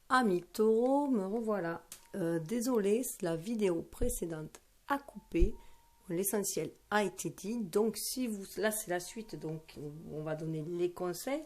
Amis taureaux, me revoilà. Désolée, la vidéo précédente a coupé. L'essentiel a été dit. Donc, si vous, là c'est la suite, donc on va donner les conseils.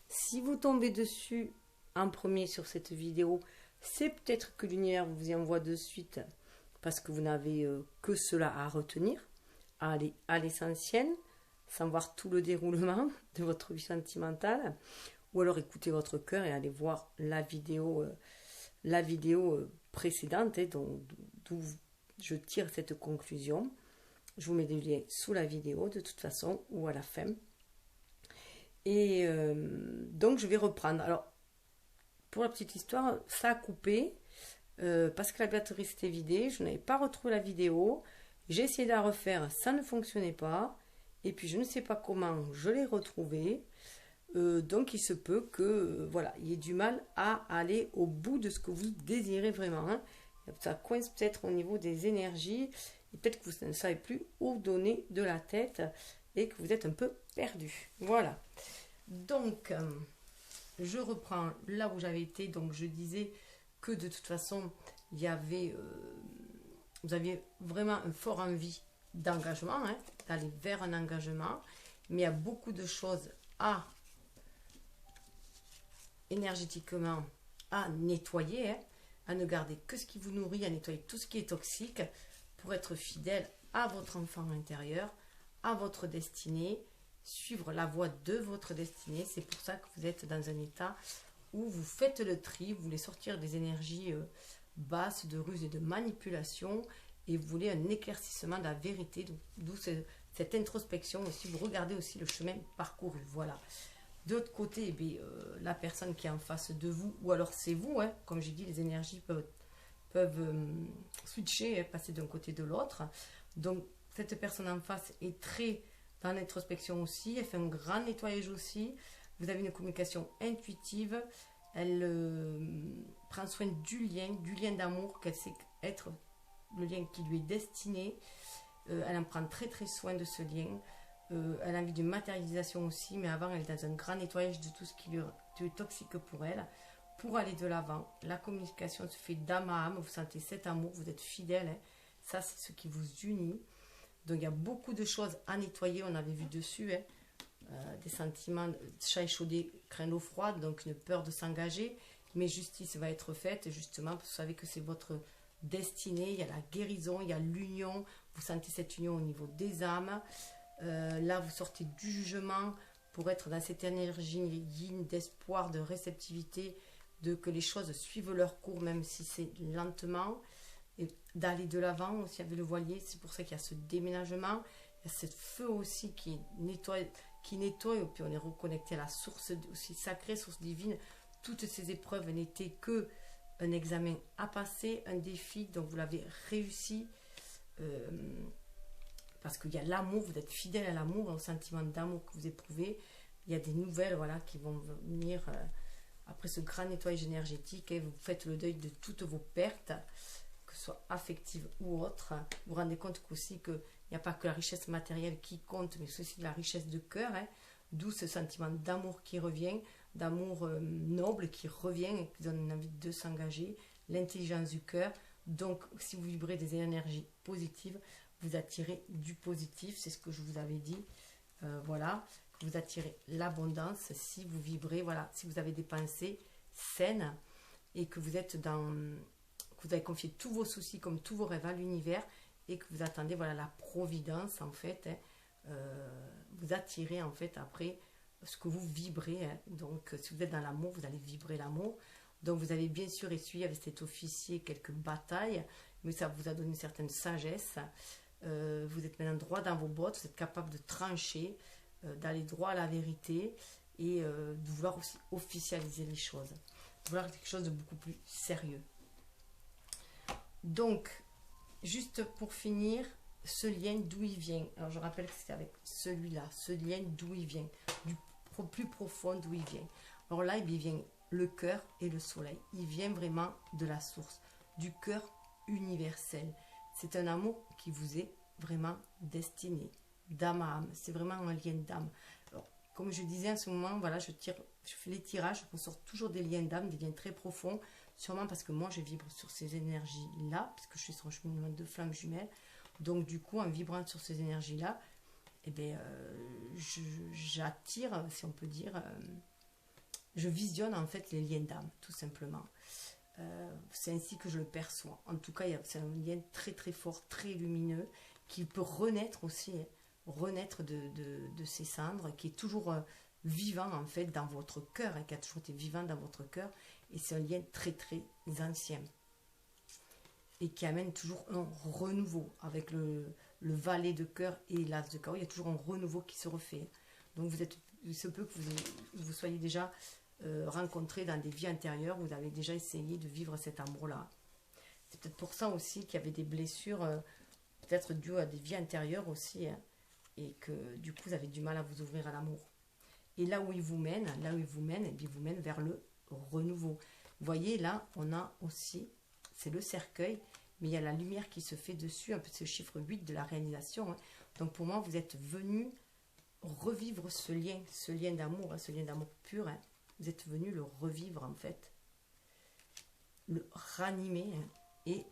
Si vous tombez dessus en premier sur cette vidéo, c'est peut-être que l'univers vous y envoie de suite parce que vous n'avez que cela à retenir, à aller à l'essentiel, sans voir tout le déroulement de votre vie sentimentale. Ou alors écoutez votre cœur et allez voir la vidéo précédente, d'où je tire cette conclusion. Je vous mets des liens sous la vidéo de toute façon ou à la fin. Et donc je vais reprendre. Alors pour la petite histoire, ça a coupé parce que la batterie s'était vidée. Je n'avais pas retrouvé la vidéo. J'ai essayé de la refaire, ça ne fonctionnait pas. Et puis je ne sais pas comment je l'ai retrouvée. Donc il se peut que voilà, il y ait du mal à aller au bout de ce que vous désirez vraiment. Hein. Ça coince peut-être au niveau des énergies et peut-être que vous ne savez plus où donner de la tête et que vous êtes un peu perdu. Voilà. Donc je reprends là où j'avais été. Donc je disais que de toute façon il y avait vous aviez vraiment un fort envie d'engagement, hein, d'aller vers un engagement, mais il y a beaucoup de choses à énergétiquement à nettoyer, hein, à ne garder que ce qui vous nourrit, à nettoyer tout ce qui est toxique pour être fidèle à votre enfant intérieur, à votre destinée, suivre la voie de votre destinée. C'est pour ça que vous êtes dans un état où vous faites le tri, vous voulez sortir des énergies basses, de ruse et de manipulation, et vous voulez un éclaircissement de la vérité, d'où cette introspection aussi, vous regardez aussi le chemin parcouru, voilà. De l'autre côté, eh bien, la personne qui est en face de vous, ou alors c'est vous, hein, comme j'ai dit, les énergies peuvent switcher, hein, passer d'un côté de l'autre. Donc, cette personne en face est très dans l'introspection aussi, elle fait un grand nettoyage aussi. Vous avez une communication intuitive, elle prend soin du lien d'amour, qu'elle sait être le lien qui lui est destiné. Elle en prend très très soin de ce lien. Elle a envie d'une matérialisation aussi, mais avant elle est dans un grand nettoyage de tout ce qui est toxique pour elle, pour aller de l'avant. La communication se fait d'âme à âme, vous sentez cet amour, vous êtes fidèle, hein. Ça c'est ce qui vous unit. Donc il y a beaucoup de choses à nettoyer, on avait vu dessus, hein. Des sentiments, chat échaudé craint l'eau froide, donc une peur de s'engager, mais justice va être faite justement, parce que vous savez que c'est votre destinée, il y a la guérison, il y a l'union, vous sentez cette union au niveau des âmes. Là, vous sortez du jugement pour être dans cette énergie yin d'espoir, de réceptivité, de que les choses suivent leur cours, même si c'est lentement, et d'aller de l'avant aussi avec le voilier. C'est pour ça qu'il y a ce déménagement. Il y a ce feu aussi qui nettoie, et puis on est reconnecté à la source aussi sacrée, source divine. Toutes ces épreuves n'étaient que un examen à passer, un défi, donc vous l'avez réussi. Parce qu'il y a l'amour, vous êtes fidèle à l'amour, au sentiment d'amour que vous éprouvez. Il y a des nouvelles, voilà, qui vont venir après ce grand nettoyage énergétique. Et vous faites le deuil de toutes vos pertes, que ce soit affectives ou autres. Vous vous rendez compte qu'aussi qu'il n'y a pas que la richesse matérielle qui compte, mais aussi la richesse de cœur, hein, d'où ce sentiment d'amour qui revient, d'amour noble qui revient et qui donne une envie de s'engager, l'intelligence du cœur. Donc, si vous vibrez des énergies positives, vous attirez du positif, c'est ce que je vous avais dit, voilà, vous attirez l'abondance si vous vibrez, voilà, si vous avez des pensées saines et que vous êtes que vous avez confié tous vos soucis comme tous vos rêves à l'univers et que vous attendez, voilà, la providence en fait, hein, vous attirez en fait après ce que vous vibrez, hein. Donc si vous êtes dans l'amour, vous allez vibrer l'amour. Donc vous avez bien sûr essuyé avec cet officier quelques batailles, mais ça vous a donné une certaine sagesse. Vous êtes maintenant droit dans vos bottes, vous êtes capable de trancher, d'aller droit à la vérité et de vouloir aussi officialiser les choses, de vouloir quelque chose de beaucoup plus sérieux. Donc, juste pour finir, ce lien d'où il vient. Alors je rappelle que c'est avec celui-là, ce lien d'où il vient, du plus profond d'où il vient. Alors là, il vient le cœur et le soleil. Il vient vraiment de la source, du cœur universel. C'est un amour qui vous est vraiment destiné, d'âme à âme. C'est vraiment un lien d'âme. comme je disais en ce moment, voilà, je fais les tirages, on sort toujours des liens d'âme, des liens très profonds, sûrement parce que moi je vibre sur ces énergies-là, parce que je suis sur un cheminement de flammes jumelles. Donc du coup, en vibrant sur ces énergies-là, eh bien, j'attire, si on peut dire, je visionne en fait les liens d'âme, tout simplement. C'est ainsi que je le perçois. En tout cas, c'est un lien très très fort, très lumineux, qui peut renaître aussi, hein, renaître de ses cendres, qui est toujours vivant en fait dans votre cœur, hein, qui a toujours été vivant dans votre cœur, et c'est un lien très très ancien, et qui amène toujours un renouveau, avec le valet de cœur et l'as de carreau, il y a toujours un renouveau qui se refait. Donc il se peut que vous soyez déjà rencontré dans des vies antérieures, vous avez déjà essayé de vivre cet amour-là. C'est peut-être pour ça aussi qu'il y avait des blessures, peut-être dues à des vies antérieures aussi, hein, et que du coup vous avez du mal à vous ouvrir à l'amour. Et là où il vous mène, et bien, il vous mène vers le renouveau. Vous voyez, là, on a aussi, c'est le cercueil, mais il y a la lumière qui se fait dessus, un peu ce chiffre 8 de la réalisation. Hein. Donc pour moi, vous êtes venu revivre ce lien d'amour, hein, ce lien d'amour pur. Hein. Vous êtes venu le revivre en fait, le ranimer, hein, et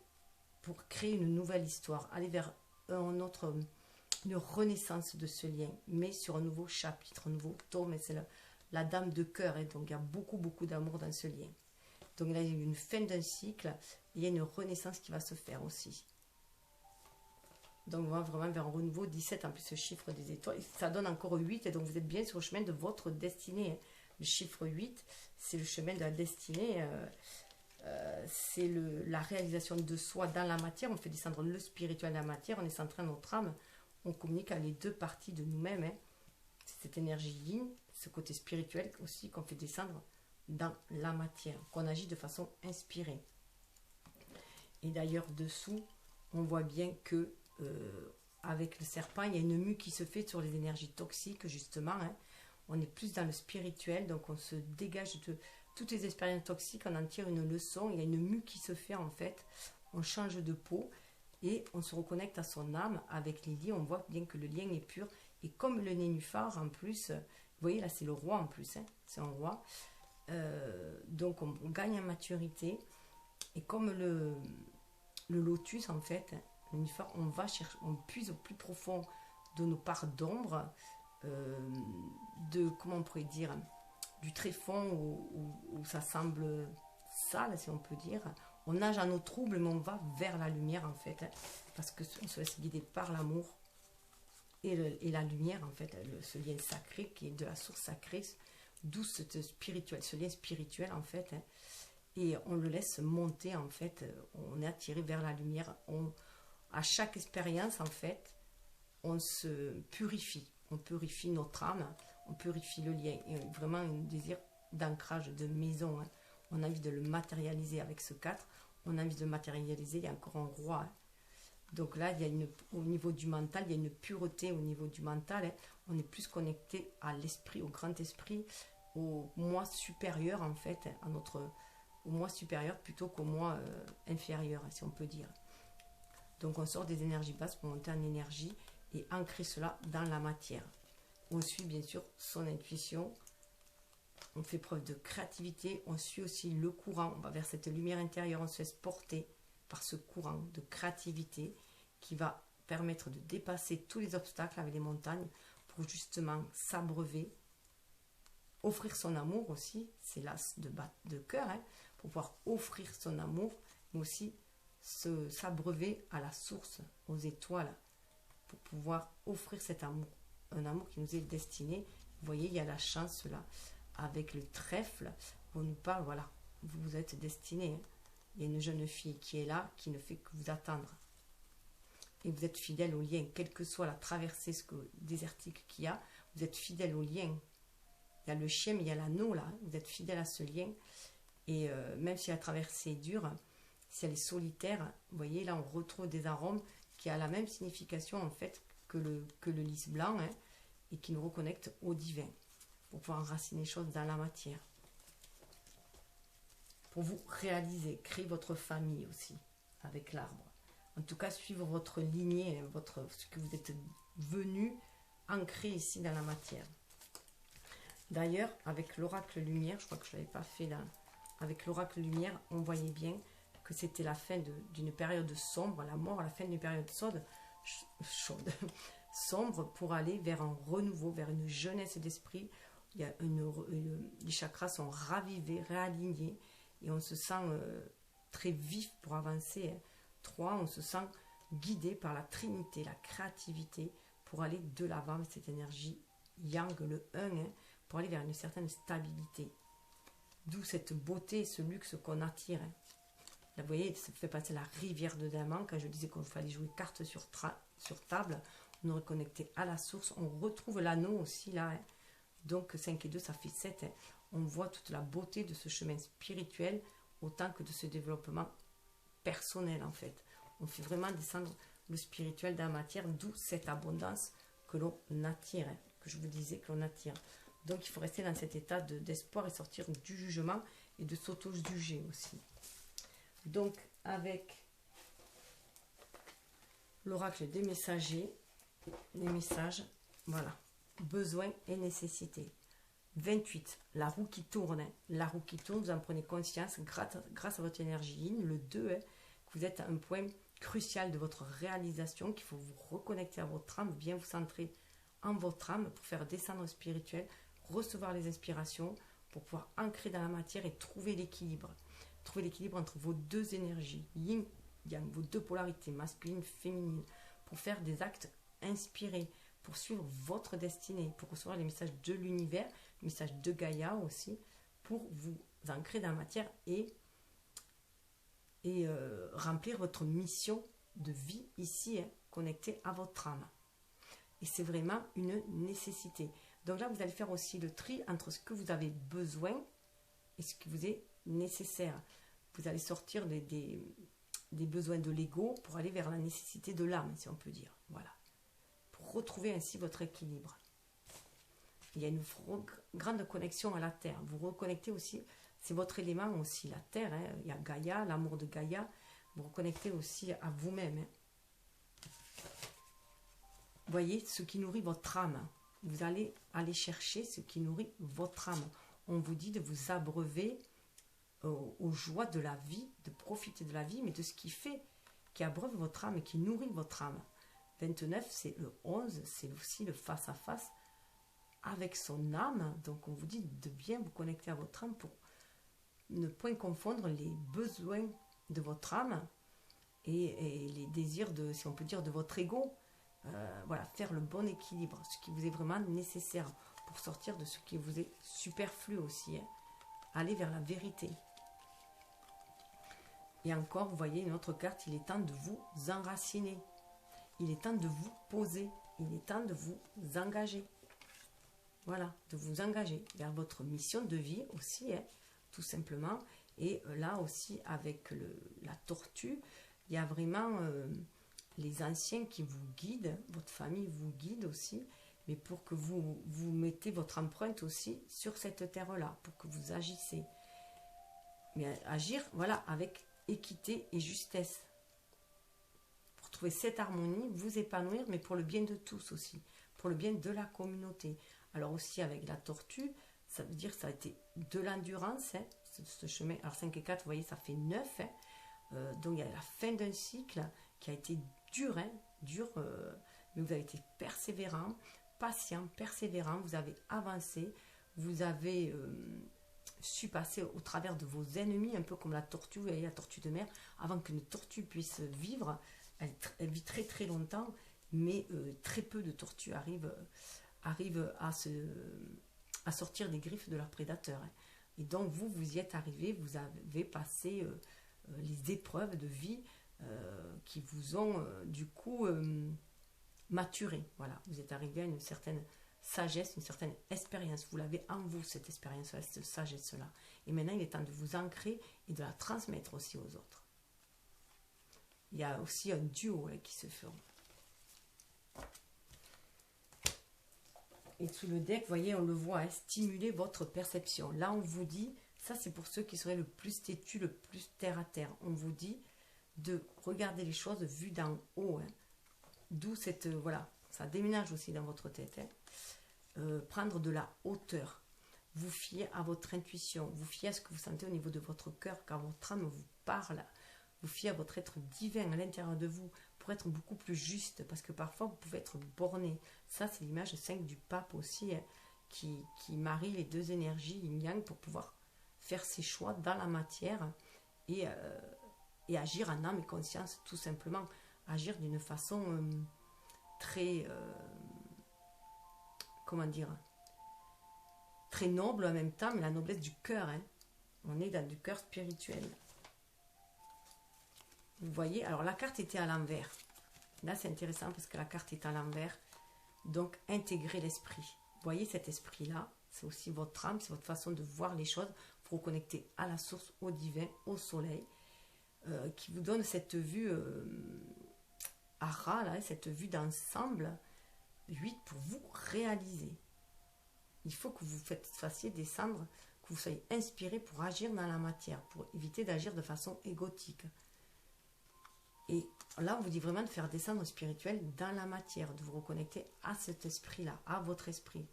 pour créer une nouvelle histoire, aller vers une renaissance de ce lien, mais sur un nouveau chapitre, un nouveau tome. Et c'est la dame de cœur, hein, donc il y a beaucoup beaucoup d'amour dans ce lien. Donc là, il y a une fin d'un cycle, il y a une renaissance qui va se faire aussi. Donc on va vraiment vers un renouveau. 17 en plus, ce chiffre des étoiles, ça donne encore 8, et donc vous êtes bien sur le chemin de votre destinée. Hein. Le chiffre 8, c'est le chemin de la destinée, c'est la réalisation de soi dans la matière. On fait descendre le spirituel dans la matière, on est centré dans notre âme, on communique à les deux parties de nous-mêmes. Hein. C'est cette énergie yin, ce côté spirituel aussi qu'on fait descendre dans la matière, qu'on agit de façon inspirée. Et d'ailleurs, dessous, on voit bien que avec le serpent, il y a une mue qui se fait sur les énergies toxiques, justement. Hein. On est plus dans le spirituel, donc on se dégage de toutes les expériences toxiques, on en tire une leçon, il y a une mue qui se fait en fait, on change de peau et on se reconnecte à son âme avec Lily, on voit bien que le lien est pur, et comme le nénuphar en plus, vous voyez là c'est le roi en plus, hein, c'est un roi, donc on gagne en maturité, et comme le lotus en fait, le nénuphar, on va chercher, on puise au plus profond de nos parts d'ombre, de, comment on pourrait dire, du tréfonds où ça semble sale, si on peut dire. On nage à nos troubles, mais on va vers la lumière, en fait, hein, parce qu'on se laisse guider par l'amour et la lumière, en fait, ce lien sacré qui est de la source sacrée, d'où ce lien spirituel, en fait, hein, et on le laisse monter, en fait, on est attiré vers la lumière. À chaque expérience, en fait, on se purifie. On purifie notre âme, on purifie le lien. Et vraiment un désir d'ancrage, de maison. Hein. On a envie de le matérialiser avec ce 4. On a envie de le matérialiser, il y a encore un roi. Hein. Donc là, il y a au niveau du mental, il y a une pureté au niveau du mental. Hein. On est plus connecté à l'esprit, au grand esprit, au moi supérieur en fait, au moi supérieur plutôt qu'au moi inférieur, si on peut dire. Donc on sort des énergies basses pour monter en énergie et ancrer cela dans la matière. On suit bien sûr son intuition, on fait preuve de créativité, on suit aussi le courant, on va vers cette lumière intérieure, on se laisse porter par ce courant de créativité qui va permettre de dépasser tous les obstacles avec les montagnes pour justement s'abreuver, offrir son amour aussi, c'est l'as de cœur, hein, pour pouvoir offrir son amour, mais aussi s'abreuver à la source, aux étoiles, pour pouvoir offrir cet amour, un amour qui nous est destiné. Vous voyez, il y a la chance là, avec le trèfle, on nous parle, voilà, vous êtes destiné. Hein. Il y a une jeune fille qui est là, qui ne fait que vous attendre. Et vous êtes fidèle au lien, quelle que soit la traversée désertique qu'il y a, vous êtes fidèle au lien. Il y a le chien, mais il y a l'anneau là, vous êtes fidèle à ce lien. Et même si la traversée est dure, si elle est solitaire, vous voyez, là on retrouve des arômes qui a la même signification en fait que le lys blanc, hein, et qui nous reconnecte au divin pour pouvoir enraciner les choses dans la matière, pour vous réaliser, créer votre famille aussi avec l'arbre, en tout cas suivre votre lignée, ce que vous êtes venu ancrer ici dans la matière. D'ailleurs, avec l'oracle lumière, je crois que je ne l'avais pas fait là, avec l'oracle lumière, on voyait bien que c'était la fin d'une période sombre, la mort à la fin d'une période chaude, sombre, pour aller vers un renouveau, vers une jeunesse d'esprit. Il y a les chakras sont ravivés, réalignés, et on se sent très vif pour avancer. 3, on se sent guidé par la trinité, la créativité, pour aller de l'avant avec cette énergie yang, le 1, pour aller vers une certaine stabilité. D'où cette beauté, ce luxe qu'on attire. Là, vous voyez, ça fait passer la rivière de diamants. Quand je disais qu'il fallait jouer carte sur table, on est reconnecté à la source. On retrouve l'anneau aussi là. Donc 5 et 2, ça fait 7. On voit toute la beauté de ce chemin spirituel, autant que de ce développement personnel en fait. On fait vraiment descendre le spirituel dans la matière, d'où cette abondance que l'on attire, que je vous disais que l'on attire. Donc il faut rester dans cet état d'espoir et sortir du jugement et de s'auto-juger aussi. Donc avec l'oracle des messagers, les messages, voilà, besoins et nécessités. 28, la roue qui tourne. La roue qui tourne, vous en prenez conscience grâce à votre énergie yin. Le 2, que vous êtes à un point crucial de votre réalisation, qu'il faut vous reconnecter à votre âme, bien vous centrer en votre âme pour faire descendre le spirituel, recevoir les inspirations, pour pouvoir ancrer dans la matière et trouver l'équilibre. Trouver l'équilibre entre vos deux énergies, yin, yang, vos deux polarités, masculine, féminine, pour faire des actes inspirés, pour suivre votre destinée, pour recevoir les messages de l'univers, les messages de Gaïa aussi, pour vous ancrer dans la matière et remplir votre mission de vie ici, connectée à votre âme. Et c'est vraiment une nécessité. Donc là, vous allez faire aussi le tri entre ce que vous avez besoin et ce qui vous est nécessaire. Vous allez sortir des besoins de l'ego pour aller vers la nécessité de l'âme, si on peut dire. Voilà. Pour retrouver ainsi votre équilibre. Il y a une grande connexion à la terre. Vous reconnectez aussi, c'est votre élément aussi, la terre. Il y a Gaïa, l'amour de Gaïa. Vous reconnectez aussi à vous-même. Voyez, ce qui nourrit votre âme. Vous allez aller chercher ce qui nourrit votre âme. On vous dit de vous abreuver aux joies de la vie, de profiter de la vie, mais de ce qui abreuve votre âme et qui nourrit votre âme. 29, c'est le 11, c'est aussi le face-à-face avec son âme. Donc on vous dit de bien vous connecter à votre âme pour ne point confondre les besoins de votre âme et les désirs, si on peut dire, de votre ego. Voilà, faire le bon équilibre, ce qui vous est vraiment nécessaire pour sortir de ce qui vous est superflu aussi. Aller vers la vérité. Et encore, vous voyez une autre carte, il est temps de vous enraciner. Il est temps de vous poser. Il est temps de vous engager. Voilà, de vous engager vers votre mission de vie aussi, tout simplement. Et là aussi, avec la tortue, il y a vraiment les anciens qui vous guident, votre famille vous guide aussi, mais pour que vous mettez votre empreinte aussi sur cette terre-là, pour que vous agissez. Mais agir, voilà, avec équité et justesse. Pour trouver cette harmonie, vous épanouir, mais pour le bien de tous aussi, pour le bien de la communauté. Alors aussi avec la tortue, ça veut dire que ça a été de l'endurance, ce chemin. Alors 5 et 4, vous voyez, ça fait 9. Donc il y a la fin d'un cycle qui a été dur, mais vous avez été persévérant, patient, persévérant, vous avez avancé, vous avez su passer au travers de vos ennemis, un peu comme la tortue, vous voyez, la tortue de mer. Avant qu'une tortue puisse vivre, elle vit très très longtemps, mais très peu de tortues arrivent à sortir des griffes de leurs prédateurs. Et donc vous y êtes arrivé, vous avez passé les épreuves de vie qui vous ont du coup maturé. Voilà, vous êtes arrivé à une certaine sagesse, une certaine expérience. Vous l'avez en vous, cette expérience-là, cette sagesse-là. Et maintenant, il est temps de vous ancrer et de la transmettre aussi aux autres. Il y a aussi un duo qui se fait. Et sous le deck, vous voyez, on le voit, stimuler votre perception. Là, on vous dit, ça c'est pour ceux qui seraient le plus têtus, le plus terre à terre. On vous dit de regarder les choses vues d'en haut. D'où cette, voilà, ça déménage aussi dans votre tête. Prendre de la hauteur. vous fiez à votre intuition, vous fiez à ce que vous sentez au niveau de votre cœur, car votre âme vous parle, vous fiez à votre être divin à l'intérieur de vous, pour être beaucoup plus juste, parce que parfois vous pouvez être borné. Ça, c'est l'image 5 du pape aussi, hein, qui marie les deux énergies yin-yang pour pouvoir faire ses choix dans la matière et agir en âme et conscience, tout simplement. Agir d'une façon très, comment dire, très noble en même temps, mais la noblesse du cœur. Hein. On est dans du cœur spirituel. Vous voyez, alors la carte était à l'envers. Là, c'est intéressant parce que la carte est à l'envers. Donc, intégrer l'esprit. Vous voyez cet esprit-là, c'est aussi votre âme, c'est votre façon de voir les choses. Vous reconnecter à la source, au divin, au soleil, qui vous donne cette vue ara, là, cette vue d'ensemble, 8 pour vous réaliser. Il faut que vous fassiez descendre, que vous soyez inspiré pour agir dans la matière, pour éviter d'agir de façon égotique. Et là, on vous dit vraiment de faire descendre le spirituel dans la matière, de vous reconnecter à cet esprit-là, à votre esprit.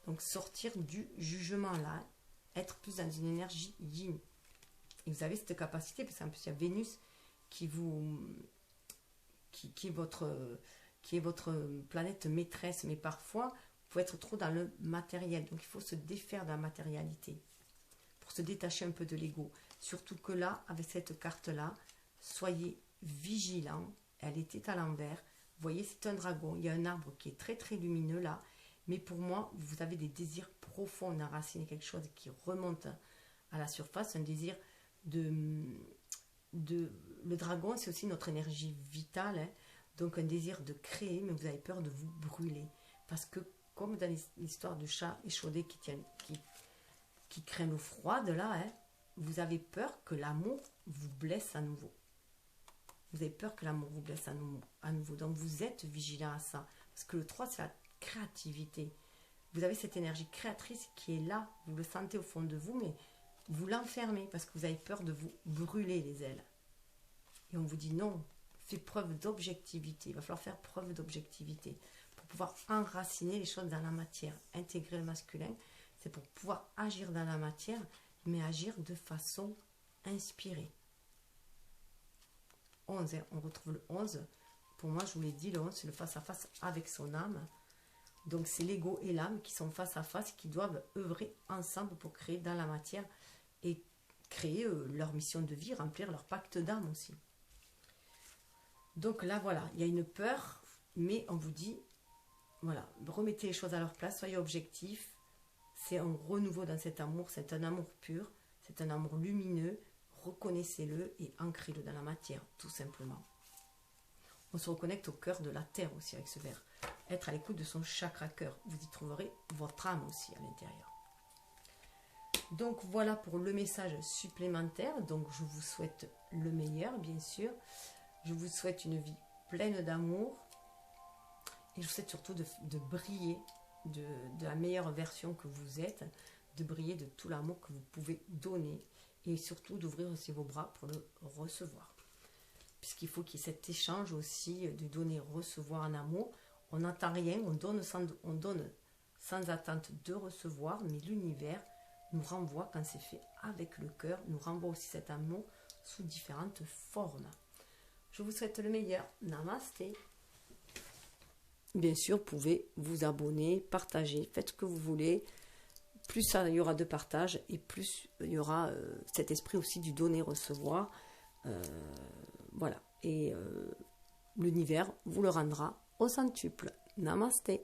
Donc, sortir du jugement-là, être plus dans une énergie yin. Et vous avez cette capacité, parce qu'en plus, il y a Vénus qui est votre planète maîtresse, mais parfois, vous pouvez être trop dans le matériel. Donc, il faut se défaire de la matérialité pour se détacher un peu de l'ego. Surtout que là, avec cette carte-là, soyez vigilants. Elle était à l'envers. Vous voyez, c'est un dragon. Il y a un arbre qui est très, très lumineux là. Mais pour moi, vous avez des désirs profonds d'enraciner quelque chose qui remonte à la surface. Un désir le dragon, c'est aussi notre énergie vitale. Hein. Donc, un désir de créer, mais vous avez peur de vous brûler. Parce que, comme dans l'histoire du chat échaudé qui craint l'eau froide, là, hein, vous avez peur que l'amour vous blesse à nouveau. Vous avez peur que l'amour vous blesse à nouveau. Donc, vous êtes vigilant à ça. Parce que le 3, c'est la créativité. Vous avez cette énergie créatrice qui est là. Vous le sentez au fond de vous, mais vous l'enfermez parce que vous avez peur de vous brûler les ailes. Et on vous dit non, faites preuve d'objectivité. Il va falloir faire preuve d'objectivité pour pouvoir enraciner les choses dans la matière. Intégrer le masculin, c'est pour pouvoir agir dans la matière, mais agir de façon inspirée. 11, hein, on retrouve le 11. Pour moi, je vous l'ai dit, le 11, c'est le face-à-face avec son âme. Donc, c'est l'ego et l'âme qui sont face à face, qui doivent œuvrer ensemble pour créer dans la matière et créer leur mission de vie, remplir leur pacte d'âme aussi. Donc là, voilà, il y a une peur, mais on vous dit, voilà, remettez les choses à leur place, soyez objectifs. C'est un renouveau dans cet amour, c'est un amour pur, c'est un amour lumineux. Reconnaissez-le et ancrez-le dans la matière, tout simplement. On se reconnecte au cœur de la terre aussi avec ce verre. Être à l'écoute de son chakra cœur. Vous y trouverez votre âme aussi à l'intérieur. Donc voilà pour le message supplémentaire. Donc je vous souhaite le meilleur, bien sûr. Je vous souhaite une vie pleine d'amour. Et je vous souhaite surtout de briller de la meilleure version que vous êtes. De briller de tout l'amour que vous pouvez donner. Et surtout d'ouvrir aussi vos bras pour le recevoir. Puisqu'il faut qu'il y ait cet échange aussi de donner, recevoir en amour. On n'attend rien, on donne sans attente de recevoir, mais l'univers nous renvoie, quand c'est fait avec le cœur, nous renvoie aussi cet amour sous différentes formes. Je vous souhaite le meilleur. Namasté. Bien sûr, vous pouvez vous abonner, partager, faites ce que vous voulez. Plus il y aura de partage et plus il y aura cet esprit aussi du donner-recevoir. Voilà. Et l'univers vous le rendra au centuple. Namasté.